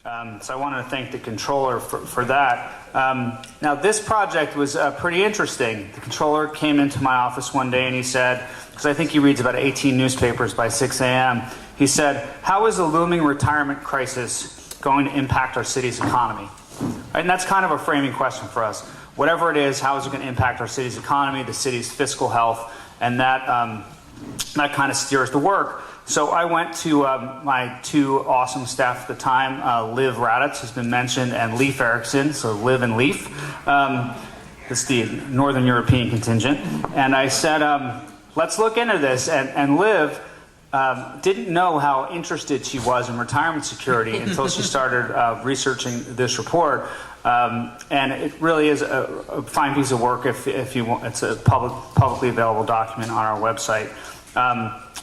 So I wanted to thank the controller for that. Now this project was pretty interesting. The controller came into my office one day and he said, because I think he reads about 18 newspapers by 6 a.m., he said, how is the looming retirement crisis going to impact our city's economy? Right, and that's kind of a framing question for us. Whatever it is, how is it going to impact our city's economy, the city's fiscal health, and that kind of steers the work. So I went to my two awesome staff at the time, Liv Raditz, who's been mentioned, and Leif Erickson, so Liv and Leif. It's the Northern European contingent. And I said, let's look into this. And Liv didn't know how interested she was in retirement security until she started researching this report. And it really is a fine piece of work if you want. It's a publicly available document on our website.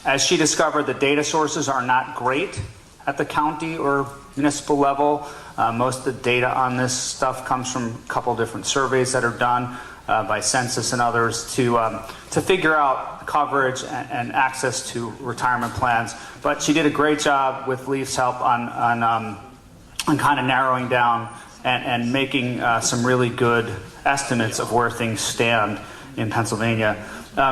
As she discovered, the data sources are not great at the county or municipal level. Most of the data on this stuff comes from a couple different surveys that are done by Census and others to figure out coverage and access to retirement plans. But she did a great job with Leif's help on kind of narrowing down and making some really good estimates of where things stand in Pennsylvania.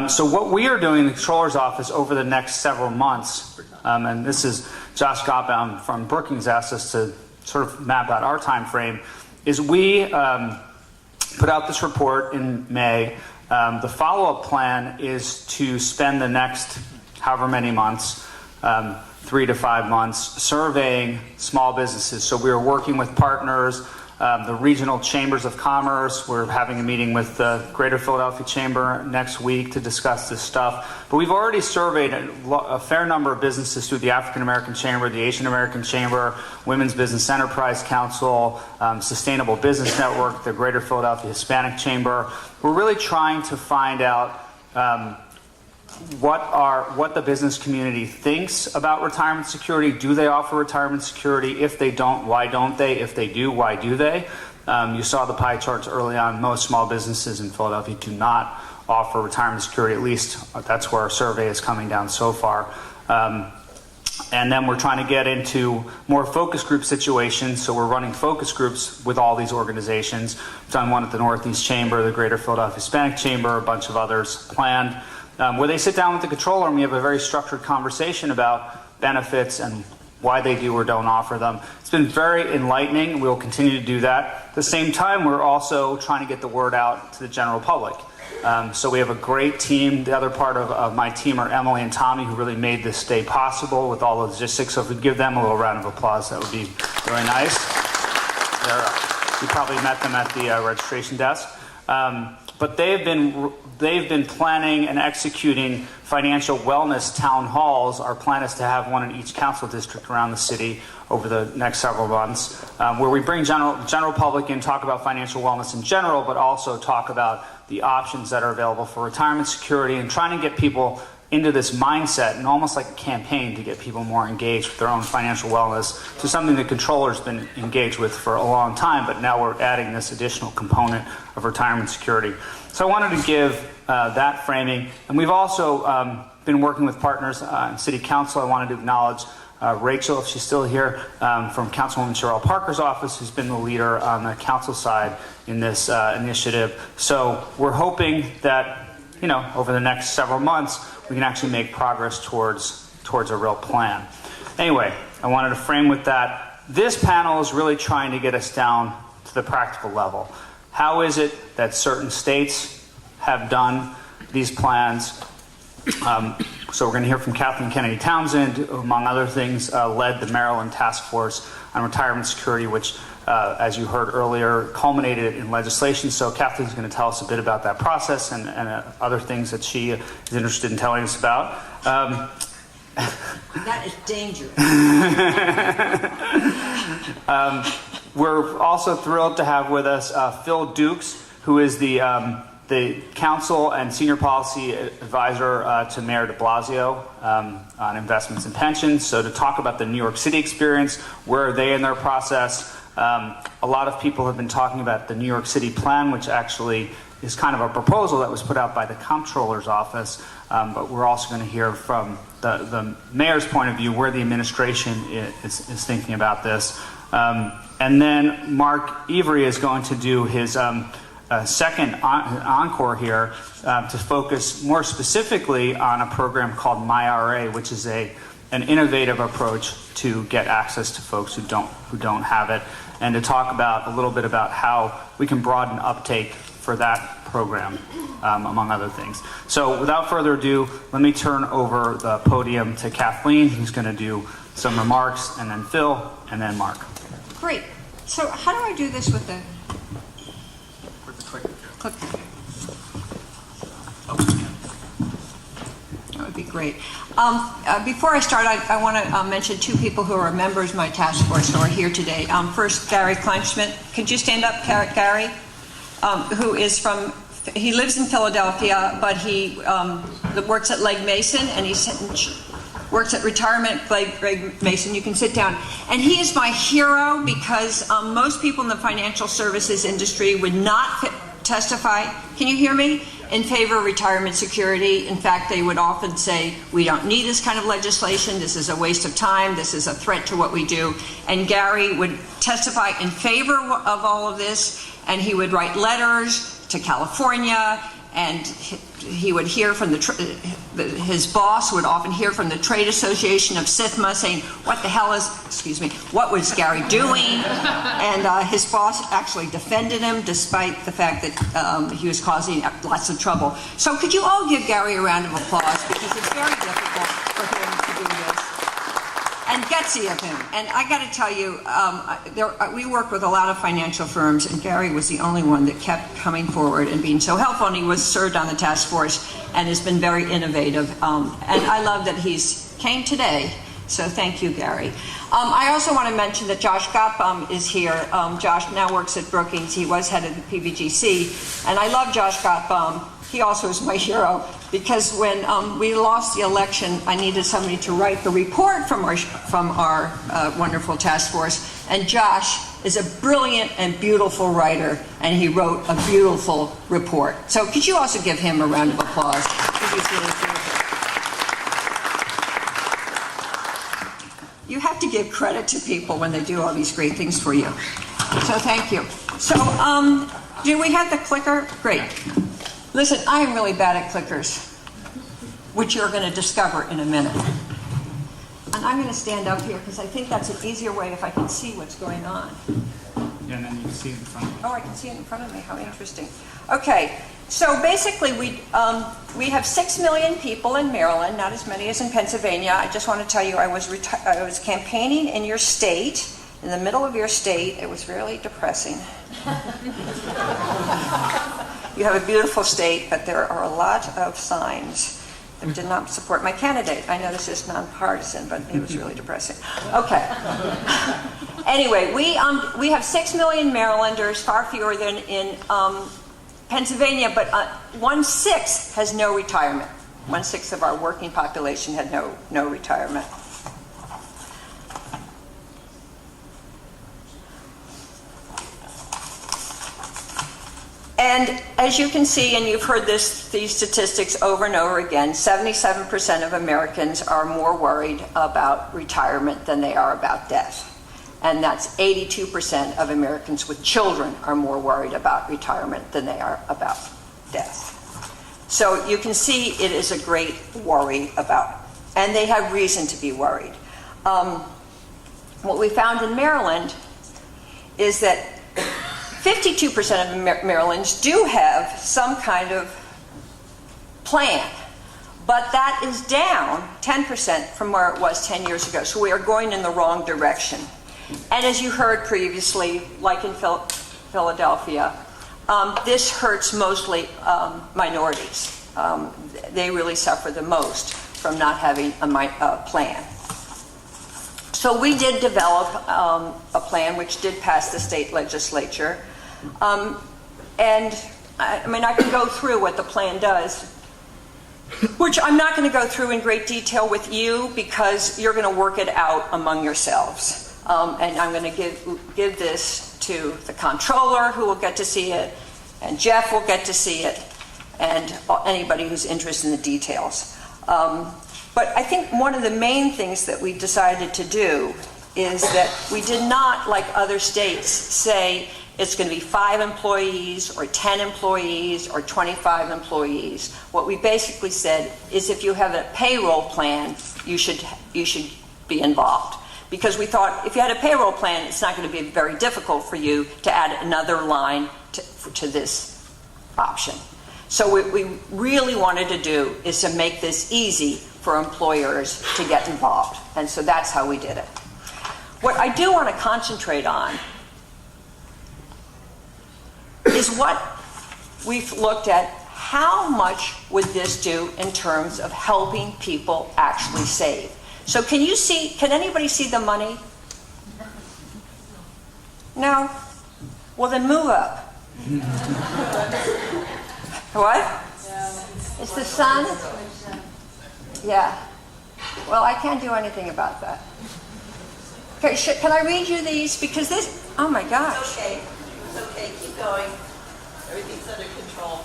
So what we are doing in the Controller's Office over the next several months, and this is Josh Gottbaum from Brookings asked us to sort of map out our time frame, is we put out this report in May. The follow-up plan is to spend the next however many months, 3 to 5 months, surveying small businesses. So we are working with partners, the regional chambers of commerce. We're having a meeting with the Greater Philadelphia Chamber next week to discuss this stuff. But we've already surveyed a fair number of businesses through the African American Chamber, the Asian American Chamber, Women's Business Enterprise Council, Sustainable Business Network, the Greater Philadelphia Hispanic Chamber. We're really trying to find out what the business community thinks about retirement security. Do they offer retirement security? If they don't, why don't they? If they do, why do they? You saw the pie charts early on. Most small businesses in Philadelphia do not offer retirement security. At least that's where our survey is coming down so far. And then we're trying to get into more focus group situations. So we're running focus groups with all these organizations. We've done one at the Northeast Chamber, the Greater Philadelphia Hispanic Chamber, a bunch of others planned. Where they sit down with the controller and we have a very structured conversation about benefits and why they do or don't offer them. It's been very enlightening. We'll continue to do that. At the same time, we're also trying to get the word out to the general public. So we have a great team. The other part of my team are Emily and Tommy, who really made this day possible with all the logistics. So if we give them a little round of applause, that would be very nice. You probably met them at the registration desk. But they've been planning and executing financial wellness town halls. Our plan is to have one in each council district around the city over the next several months, where we bring general public in, talk about financial wellness in general, but also talk about the options that are available for retirement security and trying to get people into this mindset and almost like a campaign to get people more engaged with their own financial wellness to something the controller's been engaged with for a long time, but now we're adding this additional component of retirement security. So I wanted to give that framing. And we've also been working with partners in City Council. I wanted to acknowledge Rachel, if she's still here, from Councilwoman Sherelle Parker's office, who's been the leader on the council side in this initiative. So we're hoping that, over the next several months, we can actually make progress towards a real plan. Anyway, I wanted to frame with that. This panel is really trying to get us down to the practical level. How is it that certain states have done these plans? So we're going to hear from Kathleen Kennedy Townsend, who, among other things, led the Maryland Task Force on Retirement Security, which, as you heard earlier, culminated in legislation. So Kathleen's going to tell us a bit about that process and other things that she is interested in telling us about. That is dangerous. We're also thrilled to have with us Phil Dukes, who is the counsel and senior policy advisor to Mayor de Blasio on investments and pensions. So to talk about the New York City experience, where are they in their process? A lot of people have been talking about the New York City plan, which actually is kind of a proposal that was put out by the comptroller's office. But we're also going to hear from the mayor's point of view where the administration is thinking about this. And then Mark Avery is going to do his second encore here to focus more specifically on a program called myRA, which is an innovative approach to get access to folks who don't have it, and to talk about a little bit about how we can broaden uptake for that program, among other things. So without further ado, let me turn over the podium to Kathleen, who's going to do some remarks, and then Phil, and then Mark. Great. So how do I do this with the clicker? That would be great. Before I start, I want to mention two people who are members of my task force who are here today. First, Gary Kleinschmidt. Could you stand up, Gary? Who is he lives in Philadelphia, but he works at Legg Mason, and he works at Retirement Legg Mason. You can sit down. And he is my hero because most people in the financial services industry would not testify, can you hear me, in favor of retirement security. In fact, they would often say, we don't need this kind of legislation, this is a waste of time, this is a threat to what we do. And Gary would testify in favor of all of this, and he would write letters to California, and he would hear from his boss would often hear from the Trade Association of SIFMA saying, what was Gary doing? And his boss actually defended him despite the fact that he was causing lots of trouble. So could you all give Gary a round of applause, because it's very difficult for him to do this. And gutsy of him. And I got to tell you, we work with a lot of financial firms, and Gary was the only one that kept coming forward and being so helpful. And he was served on the task force and has been very innovative. And I love that he's came today. So thank you, Gary. I also want to mention that Josh Gottbaum is here. Josh now works at Brookings. He was head of the PBGC. And I love Josh Gottbaum. He also is my hero, because when we lost the election, I needed somebody to write the report from our wonderful task force. And Josh is a brilliant and beautiful writer, and he wrote a beautiful report. So could you also give him a round of applause? He's really beautiful. You have to give credit to people when they do all these great things for you. So thank you. So do we have the clicker? Great. Listen, I am really bad at clickers, which you're going to discover in a minute. And I'm going to stand up here because I think that's an easier way if I can see what's going on. Yeah, and then you can see it in front of you. Oh, I can see it in front of me. How interesting. Okay, so basically we have 6 million people in Maryland, not as many as in Pennsylvania. I just want to tell you, I was campaigning in your state, in the middle of your state. It was really depressing. You have a beautiful state, but there are a lot of signs that did not support my candidate. I know this is nonpartisan, but it was really depressing. Okay. Anyway, we have 6 million Marylanders, far fewer than in Pennsylvania, but 1/6 has no retirement. 1/6 of our working population had no retirement. And as you can see, and you've heard these statistics over and over again, 77% of Americans are more worried about retirement than they are about death. And that's 82% of Americans with children are more worried about retirement than they are about death. So you can see it is a great worry about, and they have reason to be worried. What we found in Maryland is that 52% of Marylanders do have some kind of plan, but that is down 10% from where it was 10 years ago. So we are going in the wrong direction. And as you heard previously, like in Philadelphia, this hurts mostly minorities. They really suffer the most from not having a plan. So we did develop a plan which did pass the state legislature. And I can go through what the plan does, which I'm not going to go through in great detail with you because you're going to work it out among yourselves. And I'm going to give this to the comptroller, who will get to see it, and Jeff will get to see it, and anybody who's interested in the details. But I think one of the main things that we decided to do is that we did not, like other states, say it's going to be 5 employees or 10 employees or 25 employees. What we basically said is if you have a payroll plan, you should be involved. Because we thought if you had a payroll plan, it's not going to be very difficult for you to add another line to this option. So what we really wanted to do is to make this easy for employers to get involved. And so that's how we did it. What I do want to concentrate on is what we've looked at. How much would this do in terms of helping people actually save? So can anybody see the money? No? Well, then move up. What? It's the sun? Yeah. Well, I can't do anything about that. Okay, can I read you these? Because this, oh my gosh. It's okay. It's okay. Keep going. Everything's under control.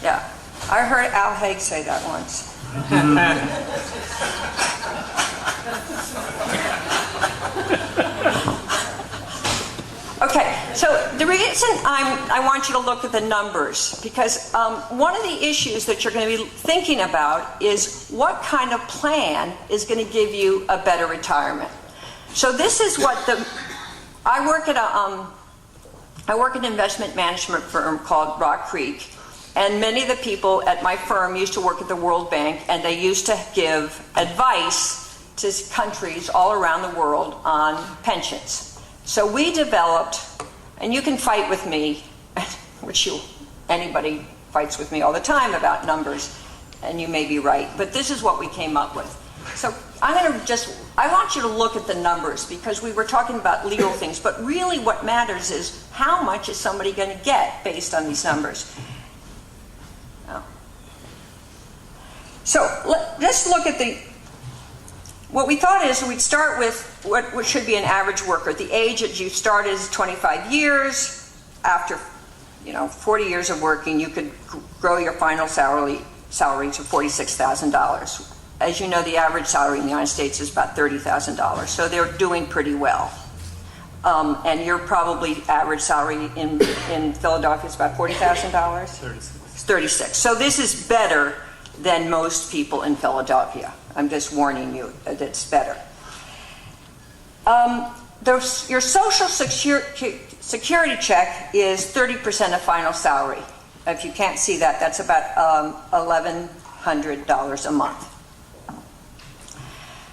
Yeah. I heard Al Haig say that once. Okay, so the reason I want you to look at the numbers, because one of the issues that you're going to be thinking about is what kind of plan is going to give you a better retirement. So this is what I work at an investment management firm called Rock Creek, and many of the people at my firm used to work at the World Bank, and they used to give advice to countries all around the world on pensions. So we developed, and you can fight with me, which anybody fights with me all the time about numbers, and you may be right, but this is what we came up with. So I want you to look at the numbers, because we were talking about legal things, but really what matters is how much is somebody going to get based on these numbers. So let's look at what we thought is we'd start with what should be an average worker. The age that you start is 25 years. After 40 years of working, you could grow your final salary to $46,000. As you know, the average salary in the United States is about $30,000, so they're doing pretty well. And your probably average salary in Philadelphia is about $40,000? 36. 36. So this is better than most people in Philadelphia. I'm just warning you that it's better. Your Social Security check is 30% of final salary. If you can't see that, that's about $1,100 a month.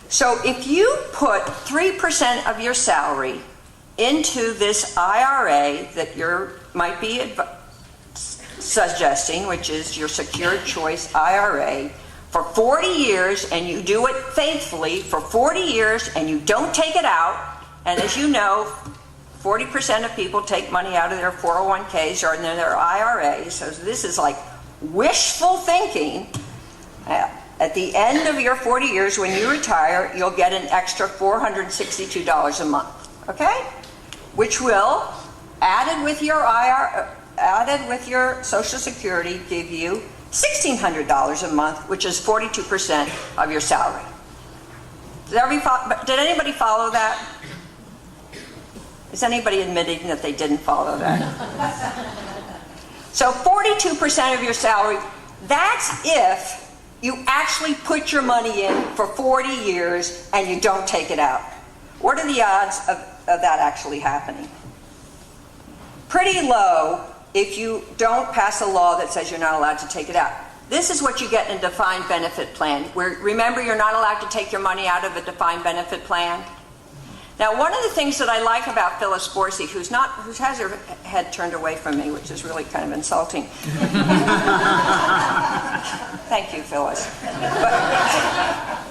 So if you put 3% of your salary into this IRA that you might be suggesting, which is your Secured Choice IRA, for 40 years, and you do it faithfully for 40 years, and you don't take it out, and as you know, 40% of people take money out of their 401ks or in their IRAs, so this is like wishful thinking. At the end of your 40 years, when you retire, you'll get an extra $462 a month, okay? Which will, added with your Social Security, give you $1,600 a month, which is 42% of your salary. Did anybody follow that? Is anybody admitting that they didn't follow that? So 42% of your salary, that's if you actually put your money in for 40 years and you don't take it out. What are the odds of that actually happening? Pretty low if you don't pass a law that says you're not allowed to take it out. This is what you get in a defined benefit plan. Remember, you're not allowed to take your money out of a defined benefit plan. Now, one of the things that I like about Phyllis Borsey, who has her head turned away from me, which is really kind of insulting. Thank you, Phyllis.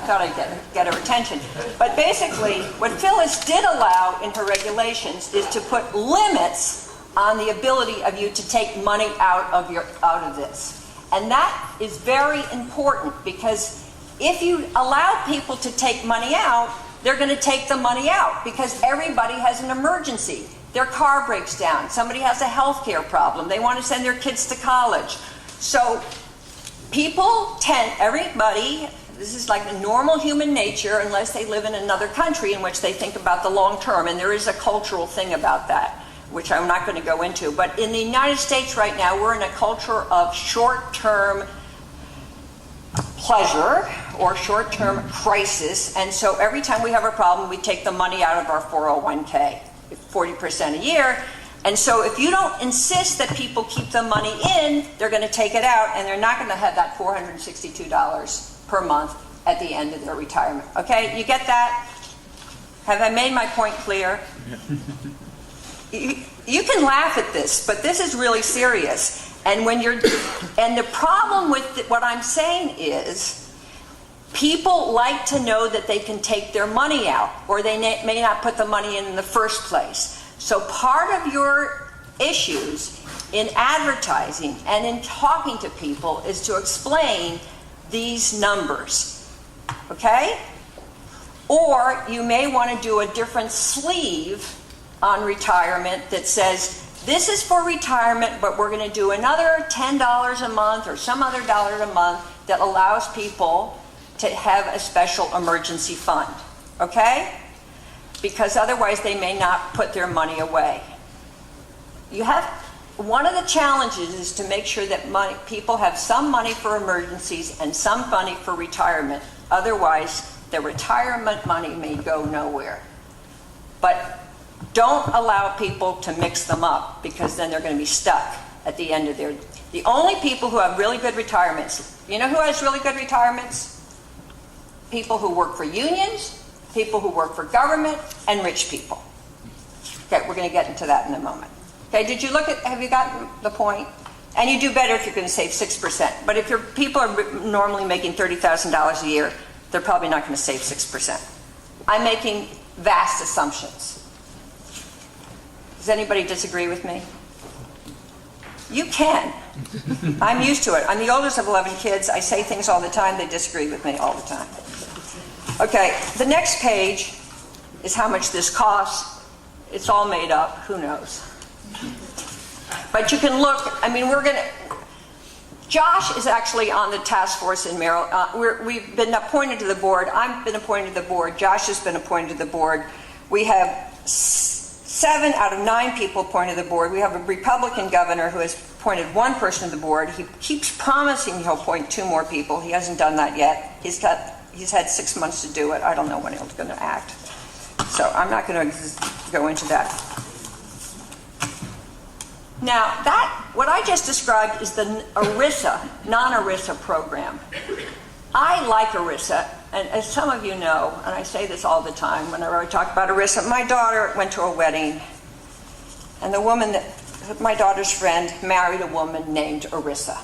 Thought I'd get her attention. But basically, what Phyllis did allow in her regulations is to put limits on the ability of you to take money out of this. And that is very important, because if you allow people to take money out, they're going to take the money out because everybody has an emergency. Their car breaks down. Somebody has a health care problem. They want to send their kids to college. So everybody This is like the normal human nature unless they live in another country in which they think about the long term. And there is a cultural thing about that, which I'm not going to go into. But in the United States right now, we're in a culture of short-term pleasure or short-term crisis. And so every time we have a problem, we take the money out of our 401k, 40% a year. And so if you don't insist that people keep the money in, they're going to take it out, and they're not going to have that $462 per month at the end of their retirement. Okay, you get that? Have I made my point clear? You can laugh at this, but this is really serious. And the problem with what I'm saying is, people like to know that they can take their money out, or they may not put the money in the first place. So part of your issues in advertising and in talking to people is to explain these numbers, okay? Or you may want to do a different sleeve on retirement that says, this is for retirement, but we're going to do another $10 a month or some other dollar a month that allows people to have a special emergency fund, okay? Because otherwise they may not put their money away. One of the challenges is to make sure that people have some money for emergencies and some money for retirement. Otherwise, the retirement money may go nowhere. But don't allow people to mix them up, because then they're going to be stuck at the end of their... The only people who have really good retirements, you know who has really good retirements? People who work for unions, people who work for government, and rich people. Okay, we're going to get into that in a moment. Okay, have you gotten the point? And you do better if you're going to save 6%. But if your people are normally making $30,000 a year, they're probably not going to save 6%. I'm making vast assumptions. Does anybody disagree with me? You can. I'm used to it. I'm the oldest of 11 kids. I say things all the time. They disagree with me all the time. Okay, the next page is how much this costs. It's all made up. Who knows? But you can look. I mean, Josh is actually on the task force in Maryland. We've been appointed to the board. I've been appointed to the board. Josh has been appointed to the board. We have 7 out of 9 people appointed to the board. We have a Republican governor who has appointed 1 person to the board. He keeps promising he'll appoint 2 more people. He hasn't done that yet. He's had 6 months to do it. I don't know when he's going to act. So I'm not going to go into that. Now, what I just described is the ERISA, non-ERISA program. I like ERISA, and as some of you know, and I say this all the time whenever I talk about ERISA, my daughter went to a wedding, and the woman my daughter's friend married a woman named ERISA.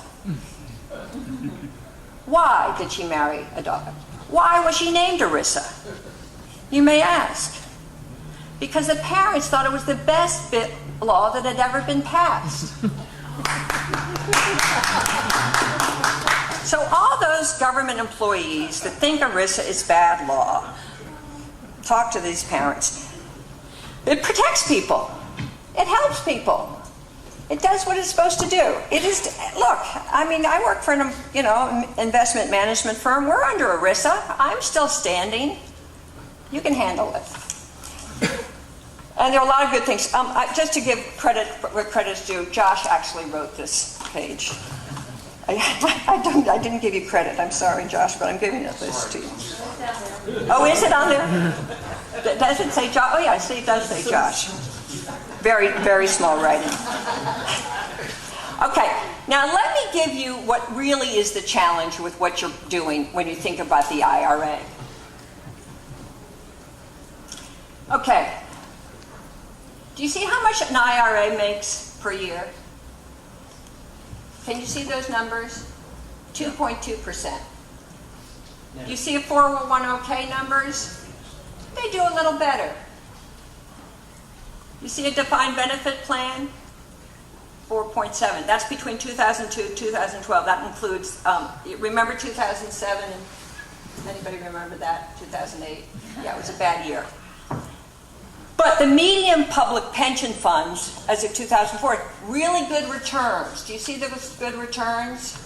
Why did she marry a daughter? Why was she named ERISA? You may ask. Because the parents thought it was the best law that had ever been passed. So all those government employees that think ERISA is bad law, talk to these parents. It protects people. It helps people. It does what it's supposed to do. It is, look, I mean, I work for an investment management firm. We're under ERISA. I'm still standing. You can handle it. And there are a lot of good things. Just to give credit where credit's due, Josh actually wrote this page. I didn't give you credit. I'm sorry, Josh, but I'm giving this to you. Oh, is it on there? Does it say Josh? Oh, yeah, I see it does say Josh. Very, very small writing. Okay, now let me give you what really is the challenge with what you're doing when you think about the IRA. Okay. Do you see how much an IRA makes per year? Can you see those numbers? 2.2%. Do you see a 401k numbers? They do a little better. You see a defined benefit plan? 4.7. That's between 2002 and 2012. That includes, remember 2007? Anybody remember that? 2008? Yeah, it was a bad year. But the median public pension funds, as of 2004, really good returns. Do you see those good returns?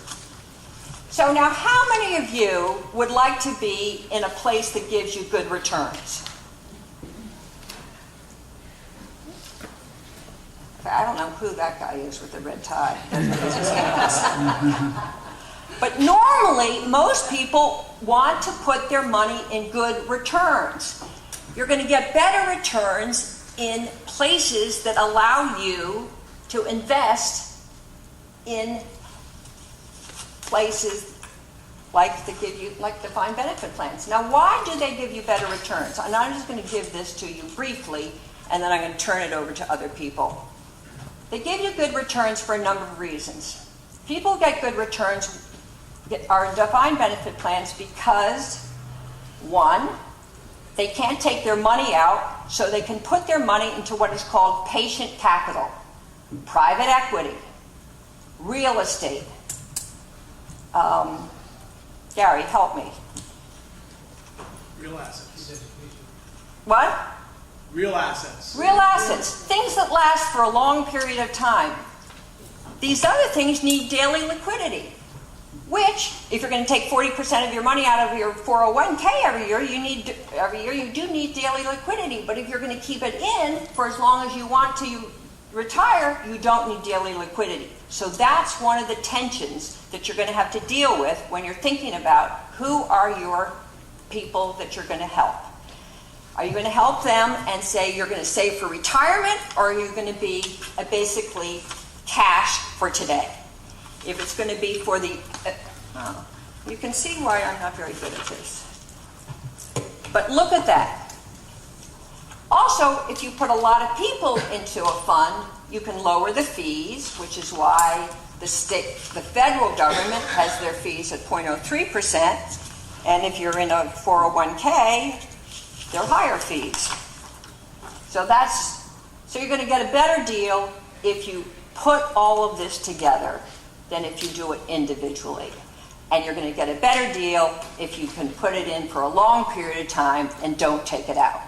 So now, how many of you would like to be in a place that gives you good returns? I don't know who that guy is with the red tie. But normally, most people want to put their money in good returns. You're going to get better returns in places that allow you to invest in places like defined benefit plans. Now, why do they give you better returns? And I'm just going to give this to you briefly, and then I'm going to turn it over to other people. They give you good returns for a number of reasons. People get good returns are defined benefit plans because, one, they can't take their money out, so they can put their money into what is called patient capital, private equity, real estate. Gary, help me. Real assets. What? Real assets. Real assets, things that last for a long period of time. These other things need daily liquidity, which, if you're going to take 40% of your money out of your 401k every year, you do need daily liquidity. But if you're going to keep it in for as long as you want to retire, you don't need daily liquidity. So that's one of the tensions that you're going to have to deal with when you're thinking about who are your people that you're going to help. Are you going to help them and say you're going to save for retirement, or are you going to be basically cash for today? If it's going to be for the... you can see why I'm not very good at this. But look at that. Also, if you put a lot of people into a fund, you can lower the fees, which is why the federal government has their fees at 0.03%, and if you're in a 401k, they're higher fees. So you're going to get a better deal if you put all of this together than if you do it individually. And you're going to get a better deal if you can put it in for a long period of time and don't take it out.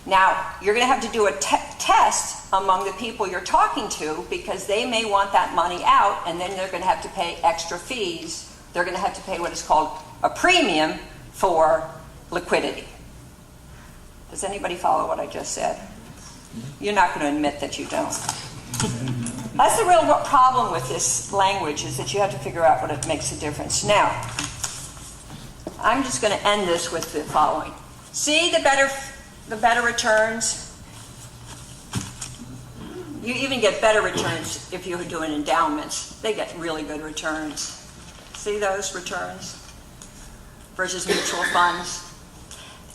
Now, you're going to have to do a test among the people you're talking to, because they may want that money out, and then they're going to have to pay extra fees. They're going to have to pay what is called a premium for liquidity. Does anybody follow what I just said? You're not going to admit that you don't. That's the real problem with this language, is that you have to figure out what it makes a difference. Now, I'm just going to end this with the following. See the better returns? You even get better returns if you're doing endowments. They get really good returns. See those returns? Versus mutual funds.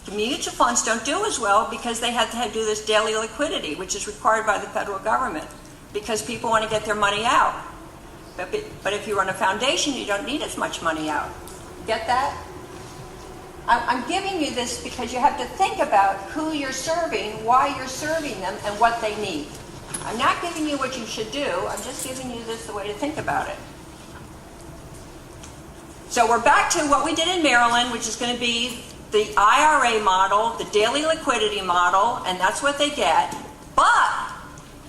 The mutual funds don't do as well because they have to do this daily liquidity, which is required by the federal government, because people want to get their money out. But if you run a foundation, you don't need as much money out. Get that? I'm giving you this because you have to think about who you're serving, why you're serving them, and what they need. I'm not giving you what you should do. I'm just giving you this the way to think about it. So we're back to what we did in Maryland, which is going to be the IRA model, the daily liquidity model, and that's what they get. But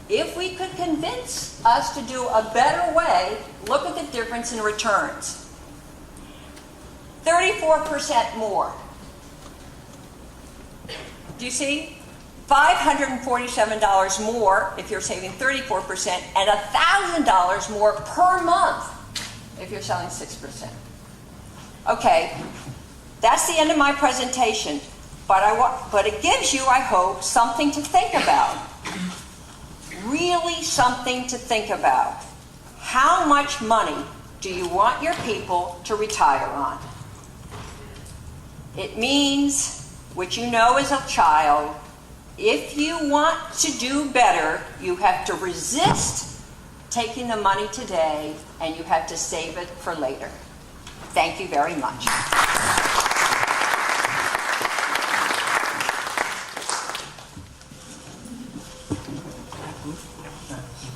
if we could convince us to do a better way, look at the difference in returns. 34% more. Do you see? $547 more if you're saving 34%, and $1,000 more per month if you're selling 6%. Okay, that's the end of my presentation, but it gives you, I hope, something to think about. Really something to think about. How much money do you want your people to retire on? It means, which you know as a child, if you want to do better, you have to resist taking the money today, and you have to save it for later. Thank you very much.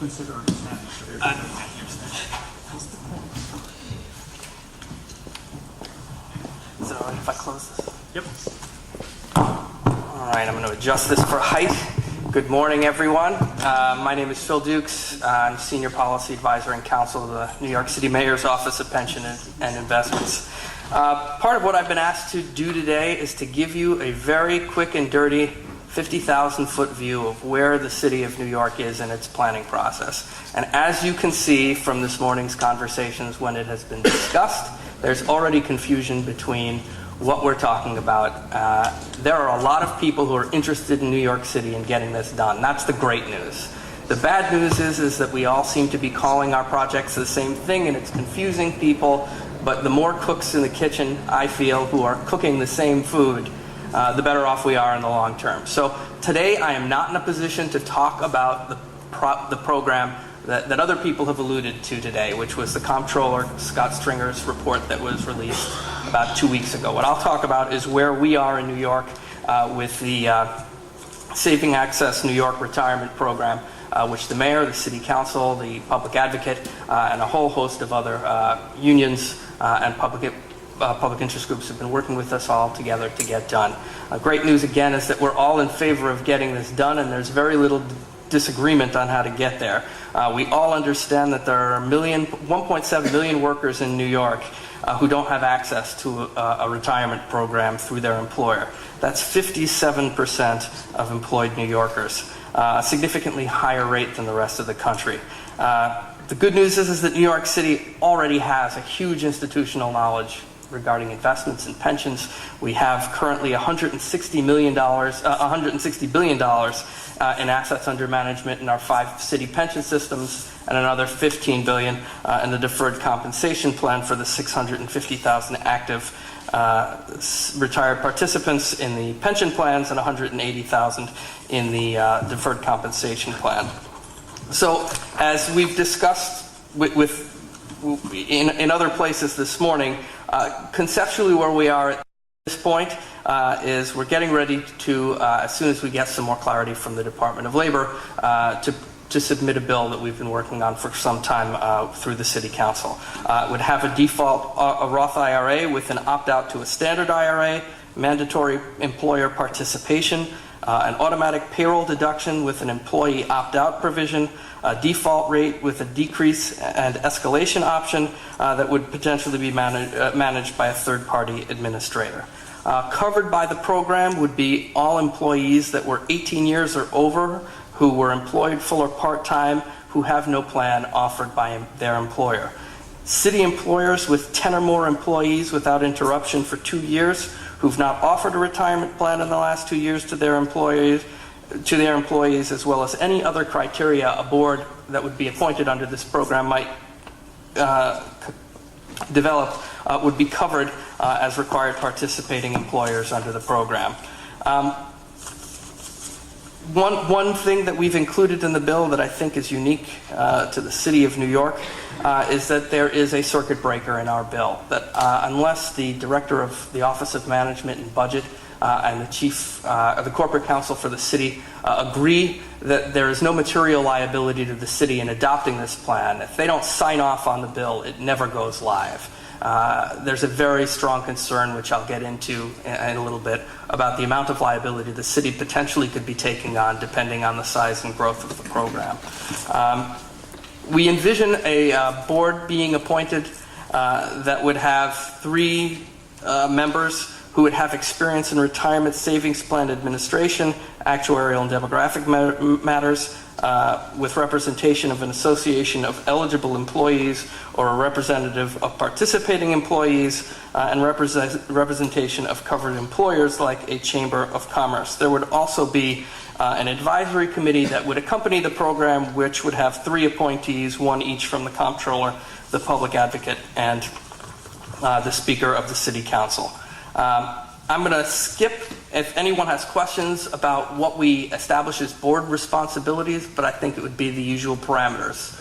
Is it all right if I close this? Yep. All right, I'm going to adjust this for height. Good morning, everyone. My name is Phil Dukes. I'm Senior Policy Advisor and Counsel of the New York City Mayor's Office of Pension and Investments. Part of what I've been asked to do today is to give you a very quick and dirty 50,000-foot view of where the City of New York is in its planning process. And as you can see from this morning's conversations when it has been discussed, there's already confusion between what we're talking about. There are a lot of people who are interested in New York City and getting this done. That's the great news. The bad news is that we all seem to be calling our projects the same thing, and it's confusing people. But the more cooks in the kitchen, I feel, who are cooking the same food, the better off we are in the long term. So today I am not in a position to talk about the program that other people have alluded to today, which was the Comptroller Scott Stringer's report that was released about 2 weeks ago. What I'll talk about is where we are in New York with the Saving Access New York Retirement Program, which the Mayor, the City Council, the Public Advocate, and a whole host of other unions and public interest groups have been working with us all together to get done. Great news again is that we're all in favor of getting this done, and there's very little disagreement on how to get there. We all understand that there are 1.7 million workers in New York who don't have access to a retirement program through their employer. That's 57% of employed New Yorkers, a significantly higher rate than the rest of the country. The good news is that New York City already has a huge institutional knowledge regarding investments and pensions. We have currently $160 billion in assets under management in our 5 city pension systems, and another $15 billion in the deferred compensation plan for the 650,000 active retired participants in the pension plans and 180,000 in the deferred compensation plan. So, as we've discussed in other places this morning, conceptually where we are at this point is we're getting ready to, as soon as we get some more clarity from the Department of Labor, to submit a bill that we've been working on for some time through the City Council. It would have a default a Roth IRA with an opt-out to a standard IRA, mandatory employer participation, an automatic payroll deduction with an employee opt-out provision, a default rate with a decrease and escalation option that would potentially be managed by a third-party administrator. Covered by the program would be all employees that were 18 years or over, who were employed full or part-time, who have no plan offered by their employer. City employers with 10 or more employees without interruption for 2 years, who've not offered a retirement plan in the last 2 years to their employees, as well as any other criteria a board that would be appointed under this program might develop, would be covered as required participating employers under the program. One thing that we've included in the bill that I think is unique to the City of New York is that there is a circuit breaker in our bill, that unless the Director of the Office of Management and Budget and the Chief of the Corporate Counsel for the City agree that there is no material liability to the City in adopting this plan, if they don't sign off on the bill, it never goes live. There's a very strong concern, which I'll get into in a little bit, about the amount of liability the city potentially could be taking on depending on the size and growth of the program. We envision a board being appointed that would have 3 members who would have experience in retirement savings plan administration, actuarial and demographic matters, with representation of an association of eligible employees or a representative of participating employees, and representation of covered employers like a Chamber of Commerce. There would also be an advisory committee that would accompany the program, which would have 3 appointees, 1 each from the Comptroller, the Public Advocate, and the Speaker of the City Council. I'm going to skip if anyone has questions about what we establish as board responsibilities, but I think it would be the usual parameters.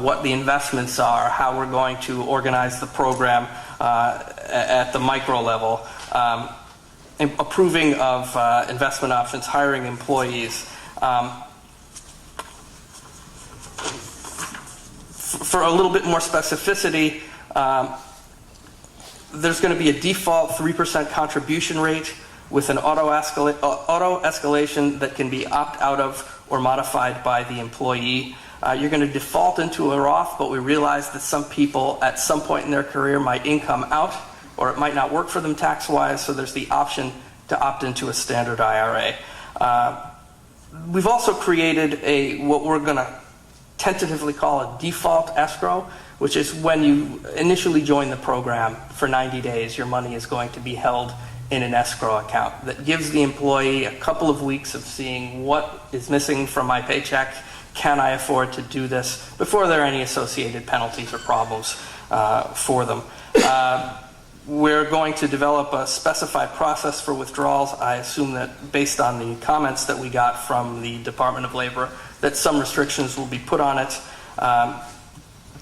What the investments are, how we're going to organize the program at the micro level, approving of investment options, hiring employees. For a little bit more specificity, there's going to be a default 3% contribution rate with an auto escalation that can be opt out of or modified by the employee. You're going to default into a Roth, but we realize that some people at some point in their career might income out, or it might not work for them tax-wise, so there's the option to opt into a standard IRA. We've also created what we're going to tentatively call a default escrow, which is when you initially join the program for 90 days, your money is going to be held in an escrow account that gives the employee a couple of weeks of seeing what is missing from my paycheck. Can I afford to do this before there are any associated penalties or problems for them? We're going to develop a specified process for withdrawals. I assume that based on the comments that we got from the Department of Labor, that some restrictions will be put on it.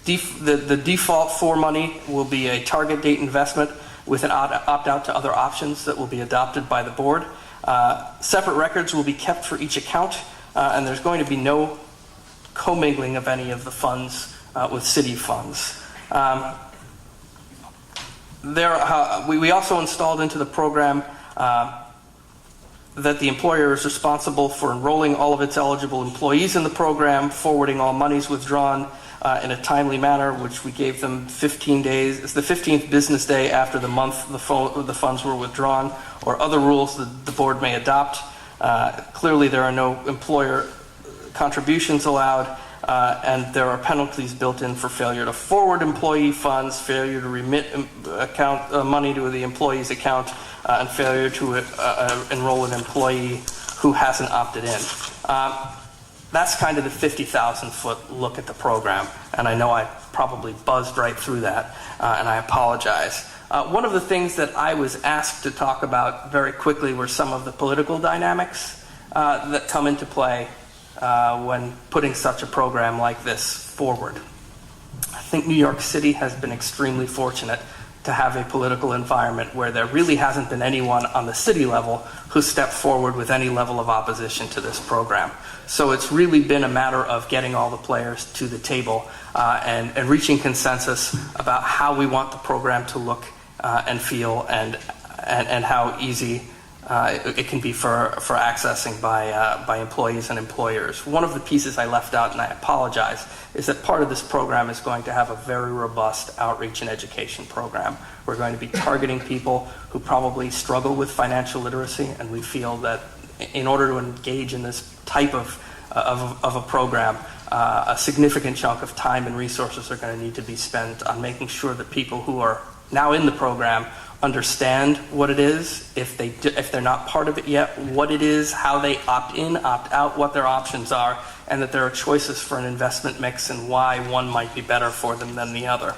The default for money will be a target date investment with an opt-out to other options that will be adopted by the board. Separate records will be kept for each account, and there's going to be no commingling of any of the funds with city funds. We also installed into the program that the employer is responsible for enrolling all of its eligible employees in the program, forwarding all monies withdrawn in a timely manner, which we gave them 15 days. It's the 15th business day after the month the funds were withdrawn, or other rules that the board may adopt. Clearly, there are no employer contributions allowed, and there are penalties built in for failure to forward employee funds, failure to remit money to the employee's account, and failure to enroll an employee who hasn't opted in. That's kind of the 50,000-foot look at the program, and I know I probably buzzed right through that, and I apologize. One of the things that I was asked to talk about very quickly were some of the political dynamics that come into play when putting such a program like this forward. I think New York City has been extremely fortunate to have a political environment where there really hasn't been anyone on the city level who stepped forward with any level of opposition to this program. So it's really been a matter of getting all the players to the table and reaching consensus about how we want the program to look and feel, and how easy it can be for accessing by employees and employers. One of the pieces I left out, and I apologize, is that part of this program is going to have a very robust outreach and education program. We're going to be targeting people who probably struggle with financial literacy, and we feel that in order to engage in this type of a program, a significant chunk of time and resources are going to need to be spent on making sure that people who are now in the program understand what it is, if they're not part of it yet, what it is, how they opt in, opt out, what their options are, and that there are choices for an investment mix and why one might be better for them than the other.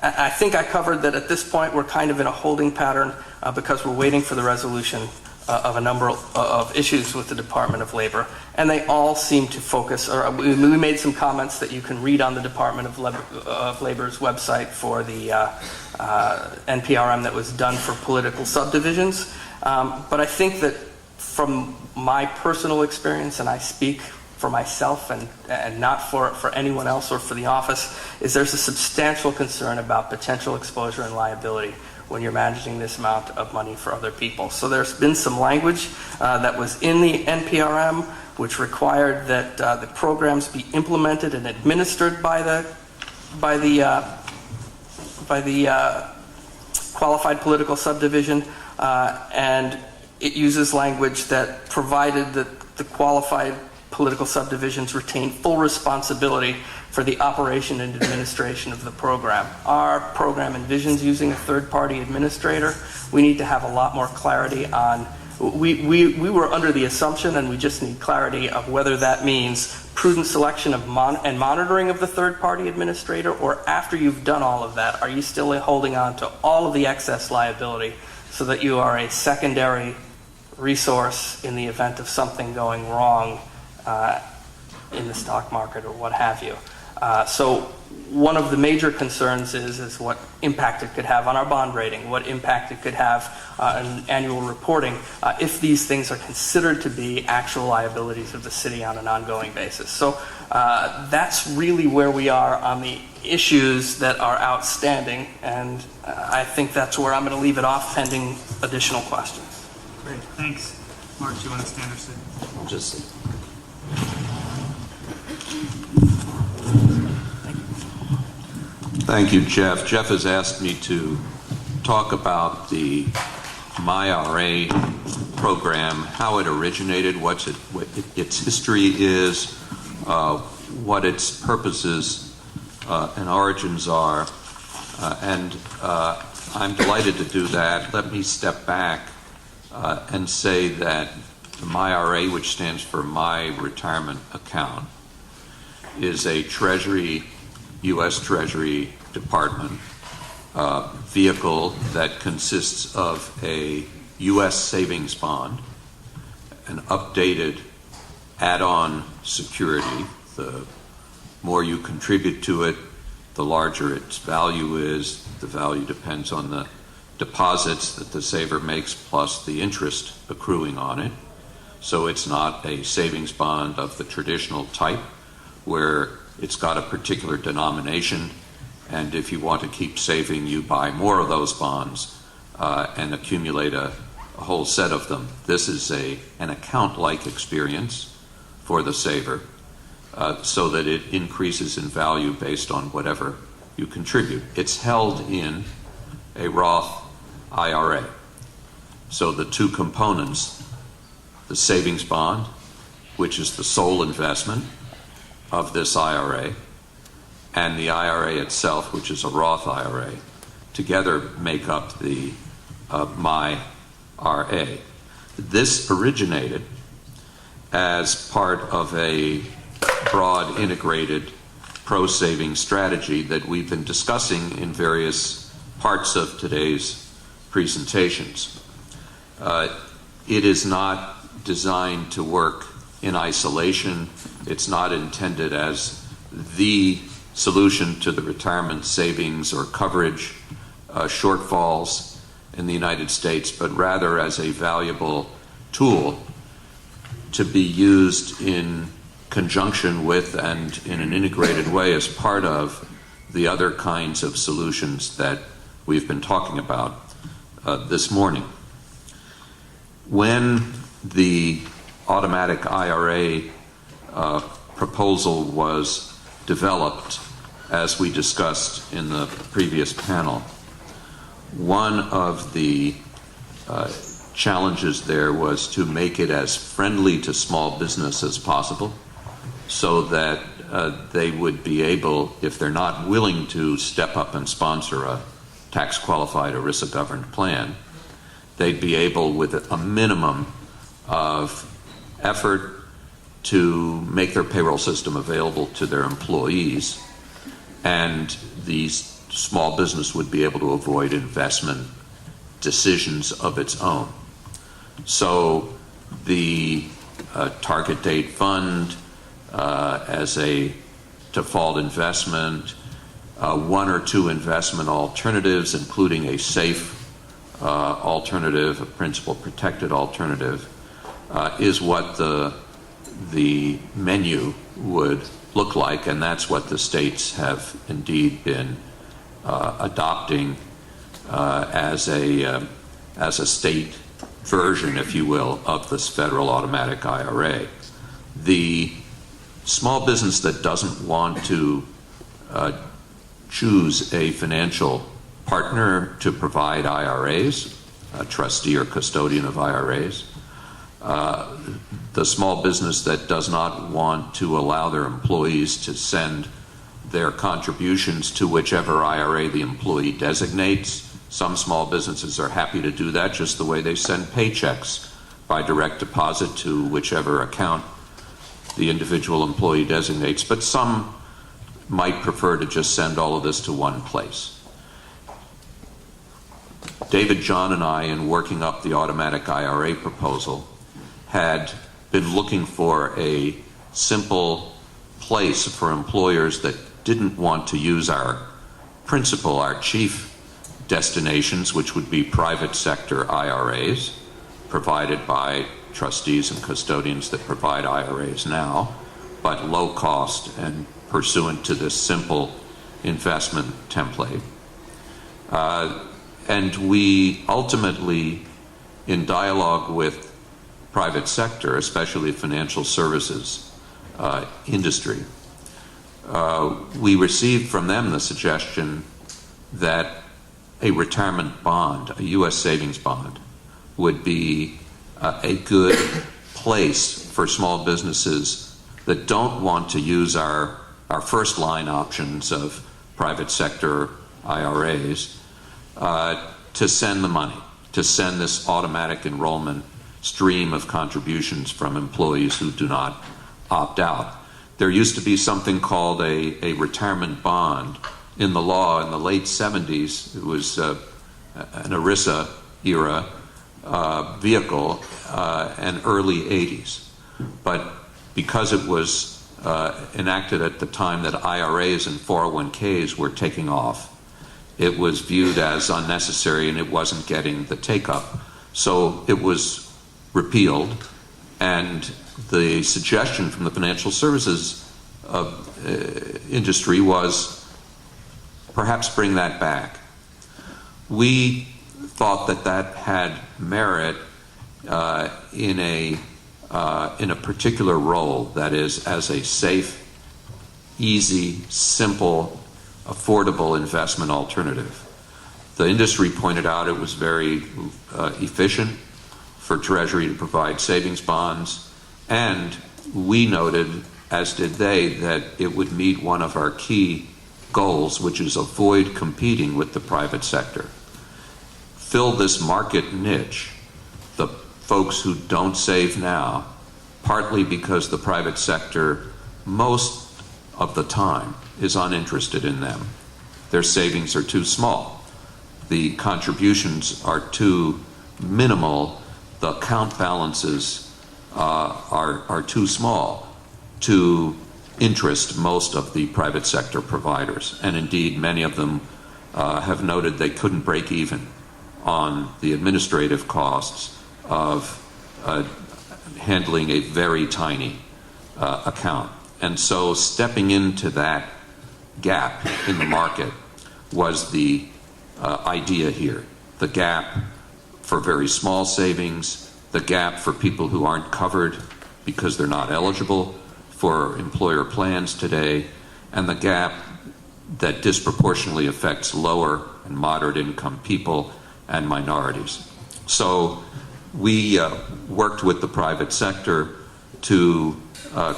I think I covered that at this point we're kind of in a holding pattern because we're waiting for the resolution of a number of issues with the Department of Labor, and they all seem to focus, or we made some comments that you can read on the Department of Labor's website for the NPRM that was done for political subdivisions. But I think that from my personal experience, and I speak for myself and not for anyone else or for the office, is there's a substantial concern about potential exposure and liability when you're managing this amount of money for other people. So there's been some language that was in the NPRM which required that the programs be implemented and administered by the qualified political subdivision, and it uses language that provided that the qualified political subdivisions retain full responsibility for the operation and administration of the program. Our program envisions using a third-party administrator. We need to have a lot more clarity on, we were under the assumption, and we just need clarity of whether that means prudent selection of and monitoring of the third-party administrator, or after you've done all of that, are you still holding on to all of the excess liability so that you are a secondary resource in the event of something going wrong in the stock market or what have you. So one of the major concerns is what impact it could have on our bond rating, what impact it could have on annual reporting if these things are considered to be actual liabilities of the city on an ongoing basis. So that's really where we are on the issues that are outstanding, and I think that's where I'm going to leave it off pending additional questions. Great, thanks. Mark, do you want to stand or sit? Just thank you, Jeff. Jeff has asked me to talk about the myRA program, how it originated, what its history is, what its purposes and origins are, and I'm delighted to do that. Let me step back and say that the myRA, which stands for My Retirement Account, is a U.S. Treasury Department vehicle that consists of a U.S. savings bond, an updated add-on security. The more you contribute to it, the larger its value is. The value depends on the deposits that the saver makes plus the interest accruing on it. So it's not a savings bond of the traditional type where it's got a particular denomination, and if you want to keep saving, you buy more of those bonds and accumulate a whole set of them. This is an account-like experience for the saver, so that it increases in value based on whatever you contribute. It's held in a Roth IRA. So the two components, the savings bond, which is the sole myRA, of this IRA, and the IRA itself, which is a Roth IRA, together make up the myRA. This originated as part of a broad integrated pro-saving strategy that we've been discussing in various parts of today's presentations. It is not designed to work in isolation. It's not intended as the solution to the retirement savings or coverage shortfalls in the United States, but rather as a valuable tool to be used in conjunction with and in an integrated way as part of the other kinds of solutions that we've been talking about this morning. When the automatic IRA proposal was developed, as we discussed in the previous panel, one of the challenges there was to make it as friendly to small business as possible, so that they would be able, if they're not willing to step up and sponsor a tax-qualified ERISA-governed plan, they'd be able, with a minimum of effort, to make their payroll system available to their employees, and the small business would be able to avoid investment decisions of its own. So the target date fund as a default investment, one or two investment alternatives, including a safe alternative, a principal protected alternative, is what the menu would look like, and that's what the states have indeed been adopting as a state version, if you will, of this federal automatic IRA. The small business that doesn't want to choose a financial partner to provide IRAs, a trustee or custodian of IRAs, the small business that does not want to allow their employees to send their contributions to whichever IRA the employee designates. Some small businesses are happy to do that just the way they send paychecks by direct deposit to whichever account the individual employee designates, but some might prefer to just send all of this to one place. David, John, and I, in working up the automatic IRA proposal, had been looking for a simple place for employers that didn't want to use our chief destinations, which would be private sector IRAs, provided by trustees and custodians that provide IRAs now, but low cost and pursuant to this simple investment template. And we ultimately, in dialogue with private sector, especially financial services industry, we received from them the suggestion that a retirement bond, a U.S. savings bond, would be a good place for small businesses that don't want to use our first line options of private sector IRAs to send the money, to send this automatic enrollment stream of contributions from employees who do not opt out. There used to be something called a retirement bond in the law in the late 70s. It was an ERISA era vehicle and early 80s. But because it was enacted at the time that IRAs and 401ks were taking off, it was viewed as unnecessary and it wasn't getting the take-up. So it was repealed, and the suggestion from the financial services industry was perhaps bring that back. We thought that had merit in a particular role, that is, as a safe, easy, simple, affordable investment alternative. The industry pointed out it was very efficient for Treasury to provide savings bonds, and we noted, as did they, that it would meet one of our key goals, which is avoid competing with the private sector. Fill this market niche, the folks who don't save now, partly because the private sector most of the time is uninterested in them. Their savings are too small. The contributions are too minimal. The account balances are too small to interest most of the private sector providers. And indeed, many of them have noted they couldn't break even on the administrative costs of handling a very tiny account. And so stepping into that gap in the market was the idea here. The gap for very small savings, the gap for people who aren't covered because they're not eligible for employer plans today, and the gap that disproportionately affects lower and moderate income people and minorities. So we worked with the private sector to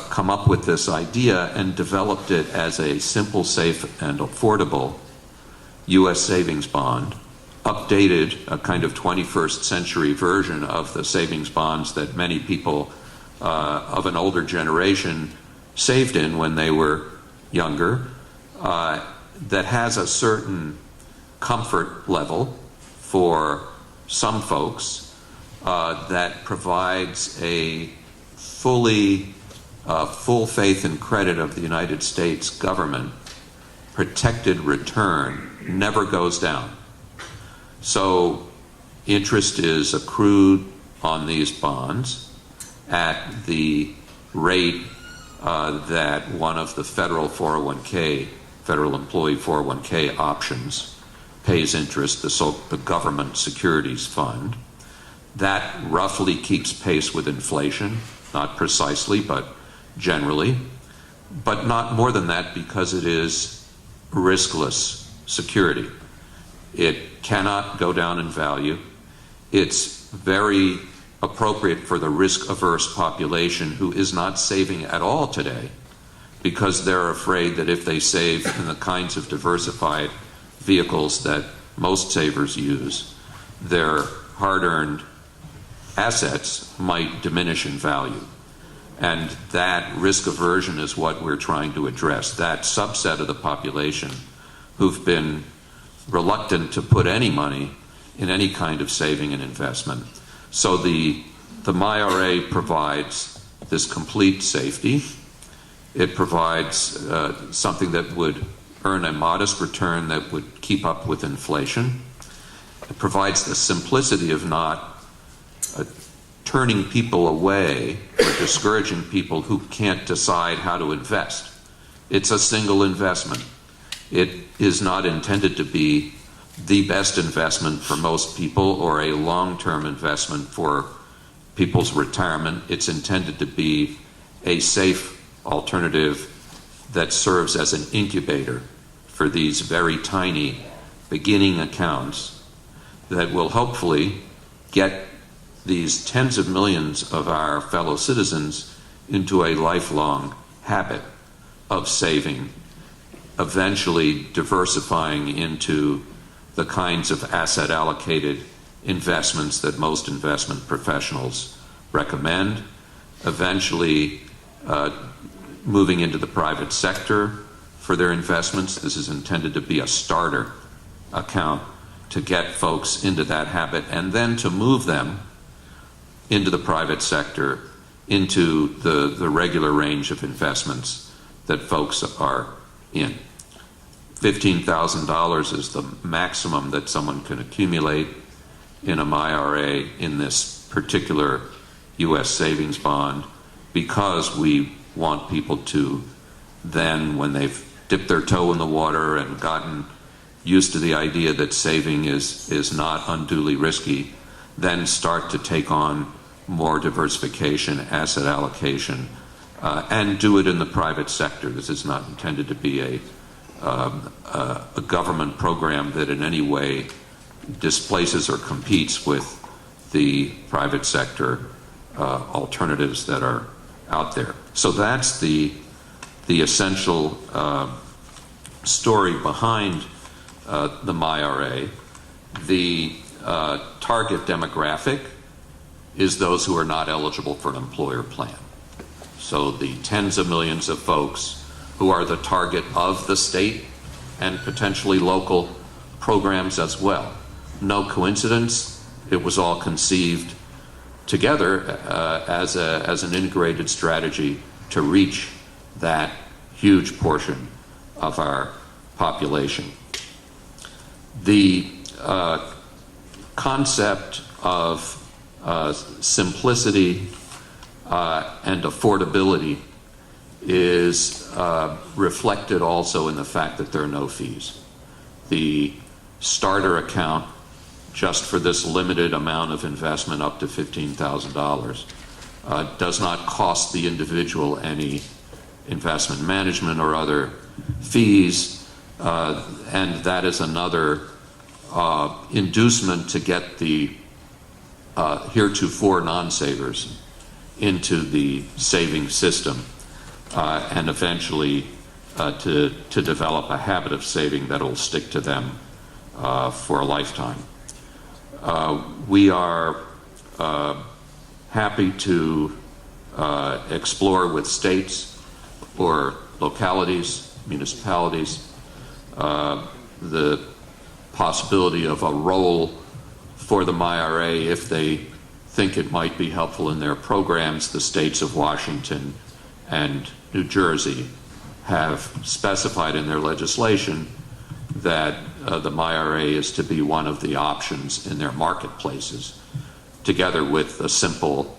come up with this idea and developed it as a simple, safe, and affordable U.S. savings bond, updated, a kind of 21st century version of the savings bonds that many people of an older generation saved in when they were younger, that has a certain comfort level for some folks, that provides a full faith and credit of the United States government, protected return, never goes down. So interest is accrued on these bonds at the rate that one of the federal employee 401k options pays interest, the government securities fund. That roughly keeps pace with inflation, not precisely, but generally, but not more than that, because it is riskless security. It cannot go down in value. It's very appropriate for the risk-averse population who is not saving at all today, because they're afraid that if they save in the kinds of diversified vehicles that most savers use, their hard-earned assets might diminish in value. And that risk aversion is what we're trying to address, that subset of the population who've been reluctant to put any money in any kind of saving and investment. So the myRA provides this complete safety. It provides something that would earn a modest return that would keep up with inflation. It provides the simplicity of not turning people away or discouraging people who can't decide how to invest. It's a single investment. It is not intended to be the best investment for most people or a long-term investment for people's retirement. It's intended to be a safe alternative that serves as an incubator for these very tiny beginning accounts that will hopefully get these tens of millions of our fellow citizens into a lifelong habit of saving, eventually diversifying into the kinds of asset allocated investments that most investment professionals recommend, eventually moving into the private sector for their investments. This is intended to be a starter account to get folks into that habit, and then to move them into the private sector, into the regular range of investments that folks are in. $15,000 is the maximum that someone can accumulate in a myRA in this particular U.S. savings bond, because we want people to then, when they've dipped their toe in the water and gotten used to the idea that saving is not unduly risky, then start to take on more diversification, asset allocation, and do it in the private sector. This is not intended to be a government program that in any way displaces or competes with the private sector alternatives that are out there. So that's the essential story behind the myRA. The target demographic is those who are not eligible for an employer plan. So the tens of millions of folks who are the target of the state and potentially local programs as well. No coincidence, it was all conceived together as an integrated strategy to reach that huge portion of our population. The concept of simplicity and affordability is reflected also in the fact that there are no fees. The starter account, just for this limited amount of investment up to $15,000, does not cost the individual any investment management or other fees, and that is another inducement to get the heretofore non-savers into the saving system, and eventually to develop a habit of saving that will stick to them for a lifetime. We are happy to explore with states or localities, municipalities, the possibility of a role for the myRA if they think it might be helpful in their programs. The states of Washington and New Jersey have specified in their legislation that the myRA is to be one of the options in their marketplaces, together with a simple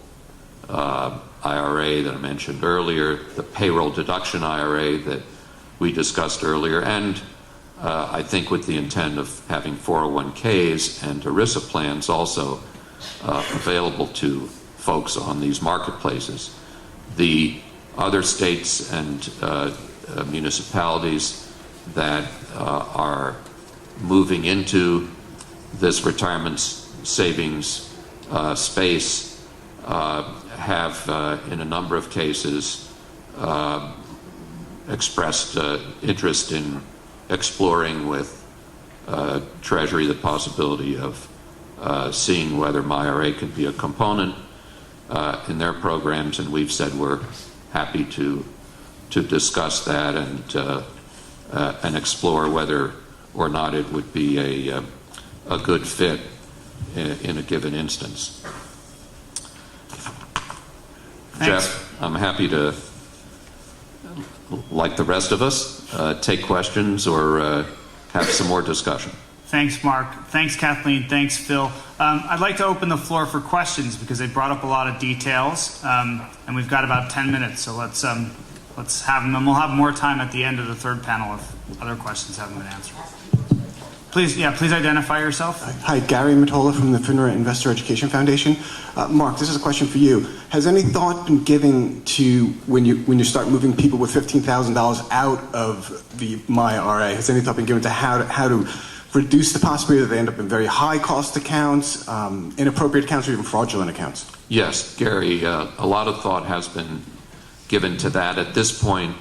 IRA that I mentioned earlier, the payroll deduction IRA that we discussed earlier, and I think with the intent of having 401ks and ERISA plans also available to folks on these marketplaces. The other states and municipalities that are moving into this retirement savings space have, in a number of cases, expressed interest in exploring with Treasury the possibility of seeing whether myRA could be a component in their programs, and we've said we're happy to discuss that and explore whether or not it would be a good fit in a given instance. Thanks. Jeff, I'm happy to like the rest of us, take questions or have some more discussion. Thanks, Mark. Thanks, Kathleen. Thanks, Phil. I'd like to open the floor for questions because they brought up a lot of details, and we've got about 10 minutes, so let's have them, and we'll have more time at the end of the third panel if other questions haven't been answered. Please identify yourself. Hi, Gary Matola from the FINRA Investor Education Foundation. Mark, this is a question for you. Has any thought been given to when you start moving people with $15,000 out of the myRA? Has any thought been given to how to reduce the possibility that they end up in very high cost accounts, inappropriate accounts, or even fraudulent accounts? Yes, Gary, a lot of thought has been given to that. At this point,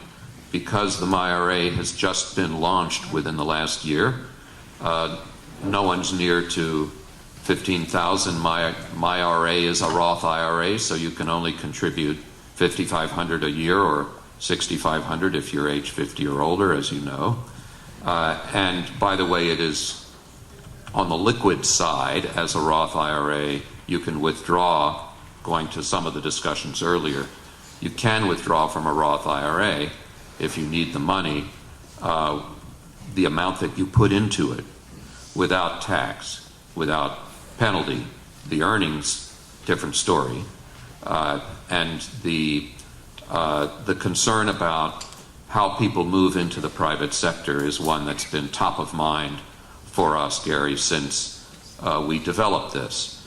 because the myRA has just been launched within the last year, no one's near to 15,000. myRA is a Roth IRA, so you can only contribute $5,500 a year or $6,500 if you're age 50 or older, as you know. And by the way, it is on the liquid side as a Roth IRA. You can withdraw, going to some of the discussions earlier, you can withdraw from a Roth IRA if you need the money, the amount that you put into it without tax, without penalty. The earnings, different story. And the concern about how people move into the private sector is one that's been top of mind for us, Gary, since we developed this.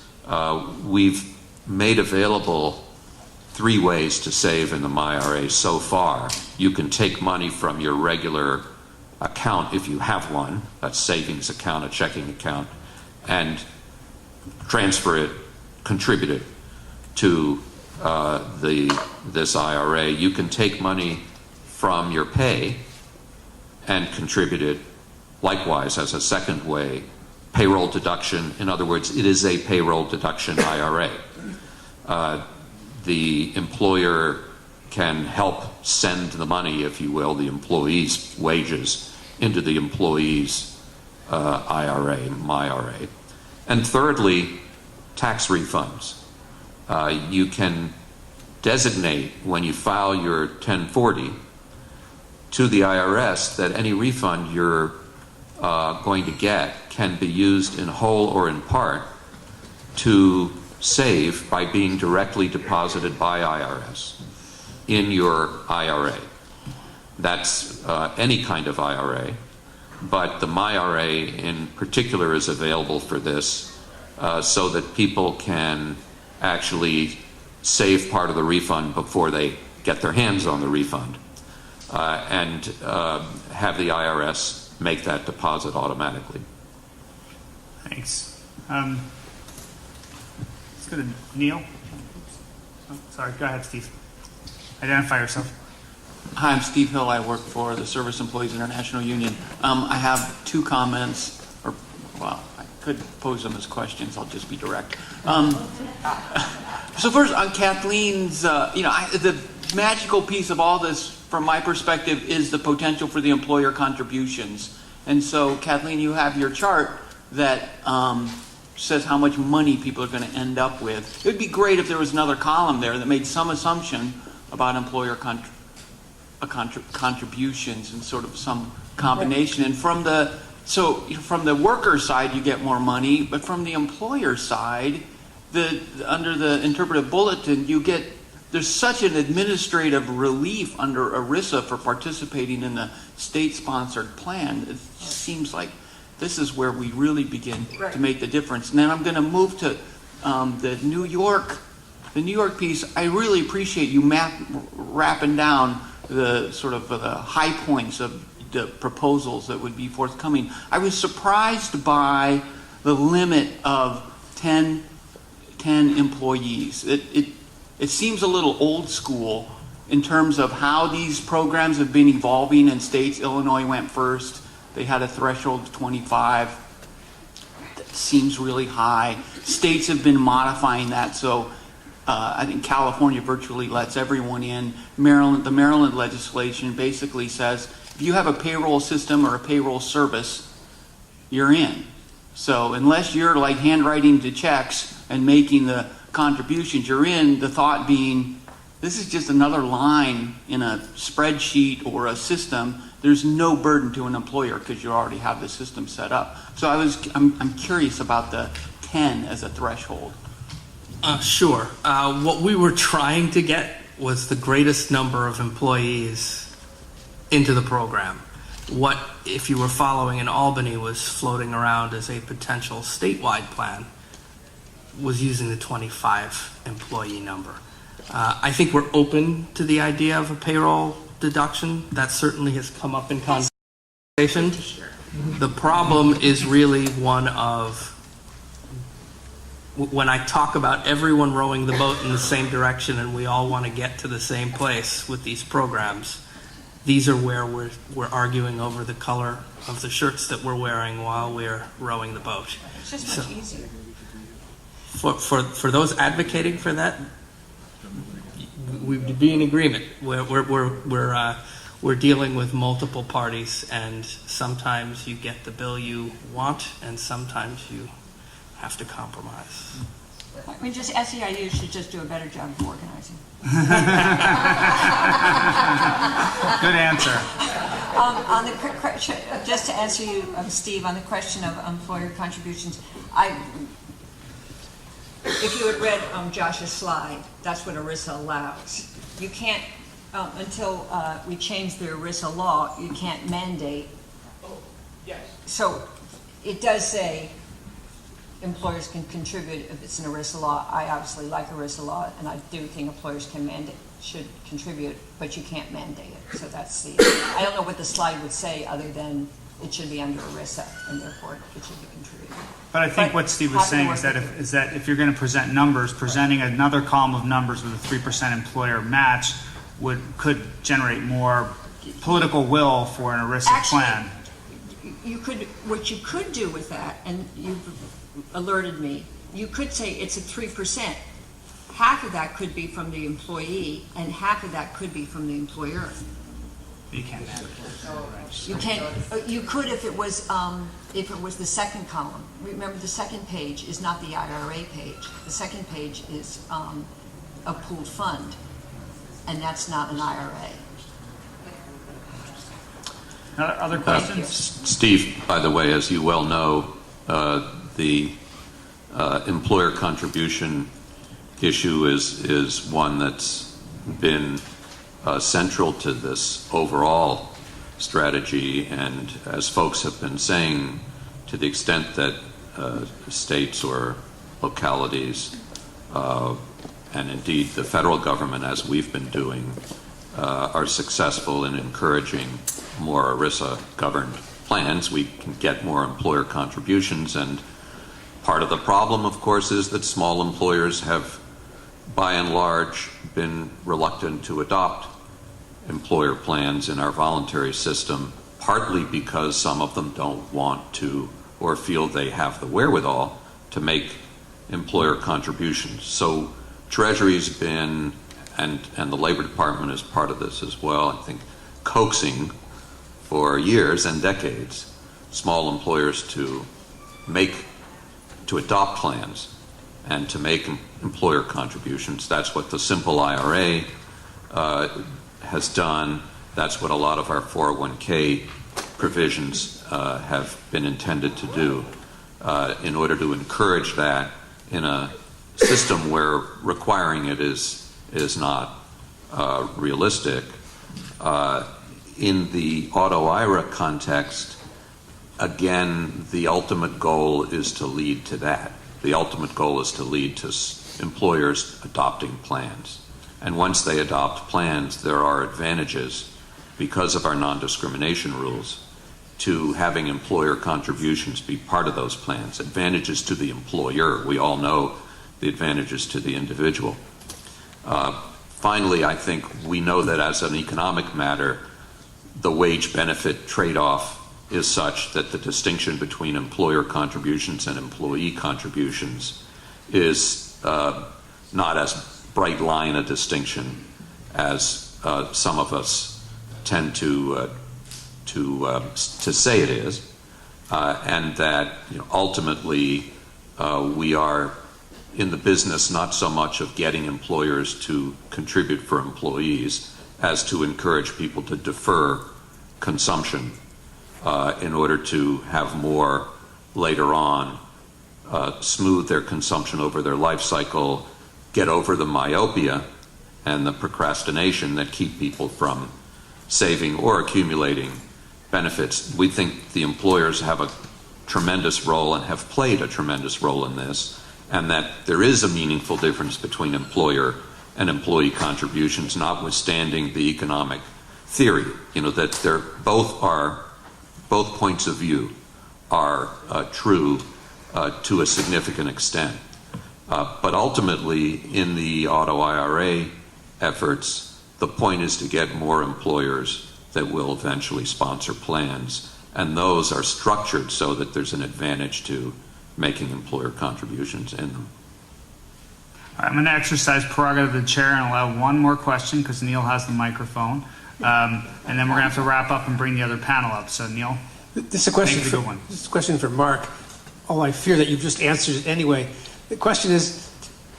We've made available 3 ways to save in the myRA so far. You can take money from your regular account if you have one, a savings account, a checking account, and transfer it, contribute it to this IRA. You can take money from your pay and contribute it likewise as a second way, payroll deduction. In other words, it is a payroll deduction IRA. The employer can help send the money, if you will, the employee's wages into the employee's IRA, myRA. And thirdly, tax refunds. You can designate when you file your 1040 to the IRS that any refund you're going to get can be used in whole or in part to save by being directly deposited by IRS in your IRA. That's any kind of IRA, but the myRA in particular is available for this so that people can actually save part of the refund before they get their hands on the refund and have the IRS make that deposit automatically. Thanks. Let's go to Neil. Oh, sorry, go ahead, Steve. Identify yourself. Hi, I'm Steve Hill. I work for the Service Employees International Union. I have 2 comments, or, well, I could pose them as questions. I'll just be direct. So first, on Kathleen's, the magical piece of all this, from my perspective, is the potential for the employer contributions. And so, Kathleen, you have your chart that says how much money people are going to end up with. It would be great if there was another column there that made some assumption about employer contributions and sort of some combination. And from the worker side, you get more money, but from the employer side, under the interpretive bulletin, there's such an administrative relief under ERISA for participating in the state-sponsored plan. It seems like this is where we really begin to make the difference. And then I'm going to move to the New York piece. I really appreciate you wrapping down the sort of the high points of the proposals that would be forthcoming. I was surprised by the limit of 10 employees. It seems a little old school in terms of how these programs have been evolving in states. Illinois went first. They had a threshold of 25. That seems really high. States have been modifying that, so I think California virtually lets everyone in. The Maryland legislation basically says if you have a payroll system or a payroll service, you're in. So unless you're like handwriting the checks and making the contributions, you're in. The thought being This is just another line in a spreadsheet or a system. There's no burden to an employer because you already have the system set up. So I'm curious about the 10 as a threshold. Sure. What we were trying to get was the greatest number of employees into the program. What, if you were following in Albany, was floating around as a potential statewide plan was using the 25 employee number. I think we're open to the idea of a payroll deduction. That certainly has come up in conversation. The problem is really one of, when I talk about everyone rowing the boat in the same direction and we all want to get to the same place with these programs, these are where we're arguing over the color of the shirts that we're wearing while we're rowing the boat. It's just much easier. For those advocating for that, we'd be in agreement. We're dealing with multiple parties, and sometimes you get the bill you want, and sometimes you have to compromise. I mean, just SEIU should just do a better job of organizing. Good answer. On the question, just to answer you, Steve, on the question of employer contributions, if you had read Josh's slide, that's what ERISA allows. You can't, until we change the ERISA law, you can't mandate. Yes. So it does say employers can contribute if it's an ERISA law. I obviously like ERISA law, and I do think employers should contribute, but you can't mandate it. So that's I don't know what the slide would say other than it should be under ERISA, and therefore it should be contributed. But I think what Steve was saying is that if you're going to present numbers, presenting another column of numbers with a 3% employer match could generate more political will for an ERISA plan. What you could do with that, and you've alerted me, you could say it's at 3%. Half of that could be from the employee, and half of that could be from the employer. You can't manage it. You can. You could if it was the second column. Remember, the second page is not the IRA page. The second page is a pooled fund, and that's not an IRA. Other questions? Steve, by the way, as you well know, the employer contribution issue is one that's been central to this overall strategy, and as folks have been saying, to the extent that states or localities and indeed the federal government, as we've been doing, are successful in encouraging more ERISA-governed plans, we can get more employer contributions. And part of the problem, of course, is that small employers have, by and large, been reluctant to adopt employer plans in our voluntary system, partly because some of them don't want to or feel they have the wherewithal to make employer contributions. So Treasury's been, and the Labor Department is part of this as well, I think, coaxing for years and decades small employers to adopt plans and to make employer contributions. That's what the simple IRA has done. That's what a lot of our 401k provisions have been intended to do in order to encourage that in a system where requiring it is not realistic. In the auto IRA context, again, the ultimate goal is to lead to that. The ultimate goal is to lead to employers adopting plans. And once they adopt plans, there are advantages, because of our non-discrimination rules, to having employer contributions be part of those plans. Advantages to the employer. We all know the advantages to the individual. Finally, I think we know that as an economic matter, the wage-benefit trade-off is such that the distinction between employer contributions and employee contributions is not as bright line a distinction as some of us tend to say it is, and that ultimately we are in the business not so much of getting employers to contribute for employees as to encourage people to defer consumption in order to have more later on, smooth their consumption over their life cycle, get over the myopia and the procrastination that keep people from saving or accumulating benefits. We think the employers have a tremendous role and have played a tremendous role in this, and that there is a meaningful difference between employer and employee contributions, notwithstanding the economic theory. That both points of view are true to a significant extent. But ultimately, in the auto IRA efforts, the point is to get more employers that will eventually sponsor plans, and those are structured so that there's an advantage to making employer contributions in them. I'm going to exercise prerogative of the chair and allow one more question because Neil has the microphone. And then we're going to have to wrap up and bring the other panel up. So, Neil, this is a question. make it a good one. This is a question for Mark. Although I fear that you've just answered it anyway. The question is,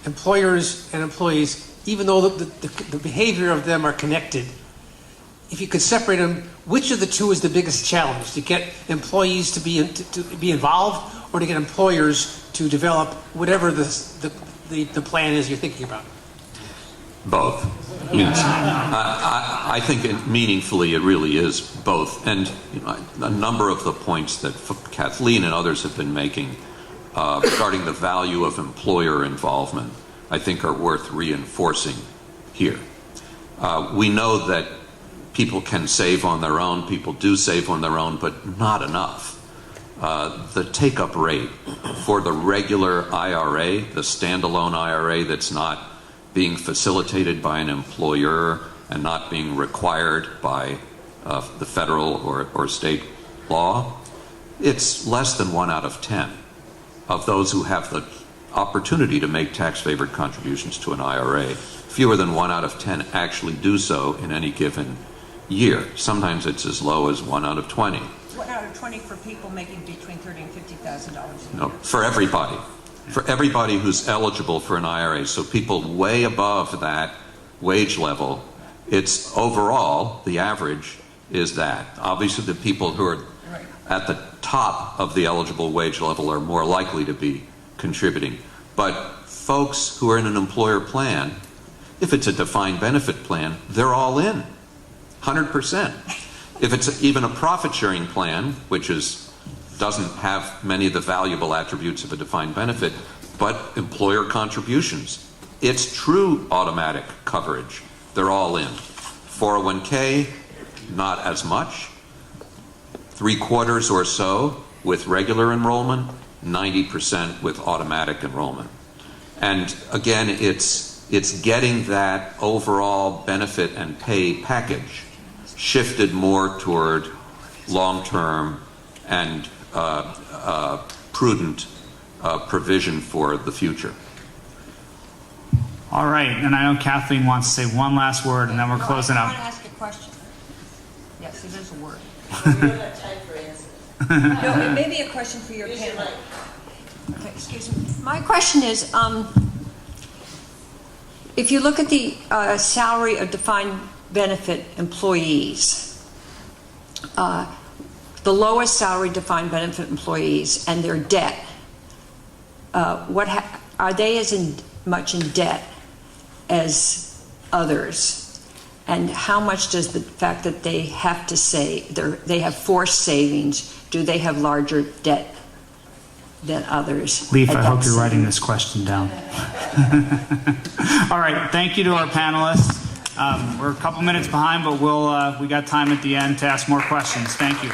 employers and employees, even though the behavior of them are connected, if you could separate them, which of the two is the biggest challenge? To get employees to be involved, or to get employers to develop whatever the plan is you're thinking about? Both. Yes. I think meaningfully it really is both. And a number of the points that Kathleen and others have been making regarding the value of employer involvement, I think are worth reinforcing here. We know that people can save on their own, people do save on their own, but not enough. The take-up rate for the regular IRA, the standalone IRA that's not being facilitated by an employer and not being required by the federal or state law, it's less than 1 out of 10 of those who have the opportunity to make tax-favored contributions to an IRA. Fewer than 1 out of 10 actually do so in any given year. Sometimes it's as low as 1 out of 20. 1 out of 20 for people making between $30,000 and $50,000 a year. No, for everybody. For everybody who's eligible for an IRA. So people way above that wage level, it's overall, the average is that. Obviously, the people who are at the top of the eligible wage level are more likely to be contributing. But folks who are in an employer plan, if it's a defined benefit plan, they're all in, 100%. If it's even a profit-sharing plan, which doesn't have many of the valuable attributes of a defined benefit, but employer contributions, it's true automatic coverage. They're all in. 401k, not as much. 3/4 or so with regular enrollment, 90% with automatic enrollment. And again, it's getting that overall benefit and pay package shifted more toward long-term and prudent provision for the future. All right, and I know Kathleen wants to say one last word, and then we're closing I up. want to ask a question. Yes, it is a word. We don't have time for answers. No, it may be a question for your Use your panel. mic. Okay, excuse me. My question is, if you look at the salary of defined benefit employees, the lowest salary defined benefit employees and their debt, are they as much in debt as others? And how much does the fact that they have to they have forced savings, do they have larger debt than others? Leaf, I hope you're writing this question down. All right, thank you to our panelists. We're a couple minutes behind, but we got time at the end to ask more questions. Thank you.